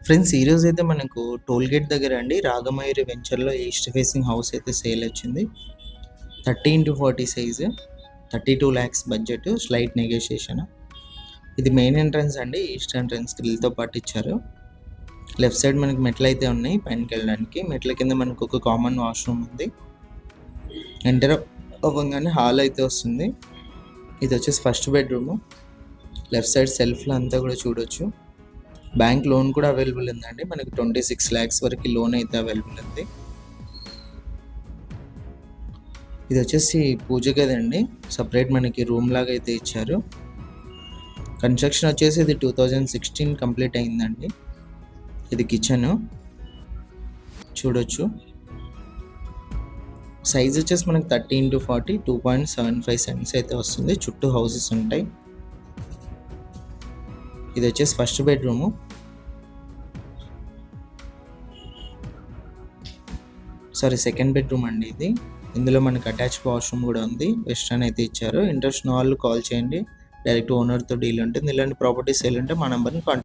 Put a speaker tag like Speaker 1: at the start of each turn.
Speaker 1: Friends ఈరోజు అయితే మనకు టోల్ గేట్ దగ్గర అండి రాగమయూరి వెంచర్లో ఈస్ట్ ఫేసింగ్ హౌస్ అయితే సేల్ వచ్చింది. 30x40 size, 32 lakhs budget, slight negotiation. ఇది మెయిన్ ఎంట్రన్స్ అండి, ఈస్ట్ ఎంట్రన్స్ గ్రిల్తో పాటు ఇచ్చారు. లెఫ్ట్ సైడ్ మనకి మెట్లు అయితే ఉన్నాయి పైనకి వెళ్ళడానికి. మెట్ల కింద మనకు ఒక కామన్ వాష్రూమ్ ఉంది. ఎంటర్ అవ్వగానే హాల్ అయితే వస్తుంది. ఇది వచ్చేసి ఫస్ట్ బెడ్రూమ్. లెఫ్ట్ సైడ్ సెల్ఫ్లో అంతా కూడా చూడొచ్చు. బ్యాంక్ లోన్ కూడా అవైలబుల్ ఉందండి. మనకి 26 lakhs వరకు లోన్ అయితే అవైలబుల్ ఉంది. ఇది వచ్చేసి పూజ గది అండి, సపరేట్ మనకి రూమ్ లాగా అయితే ఇచ్చారు. కన్స్ట్రక్షన్ వచ్చేసి ఇది 2016 కంప్లీట్ అయిందండి. ఇది కిచెన్ చూడొచ్చు. సైజ్ వచ్చేసి మనకి 30x40 2.75 cents అయితే వస్తుంది. చుట్టూ హౌసెస్ ఉంటాయి. ఇది వచ్చేసి ఫస్ట్ బెడ్రూము. సెకండ్ బెడ్రూమ్ అండి ఇది. ఇందులో మనకి అటాచ్డ్ వాష్రూమ్ కూడా ఉంది. వెస్టర్న్ అయితే ఇచ్చారు. ఇంట్రెస్ట్ ఉన్న వాళ్ళు కాల్ చేయండి. డైరెక్ట్ ఓనర్తో డీల్ ఉంటుంది. ఇలాంటి ప్రాపర్టీస్ సేల్ ఉంటే మా నెంబర్ని కాంటాక్ట్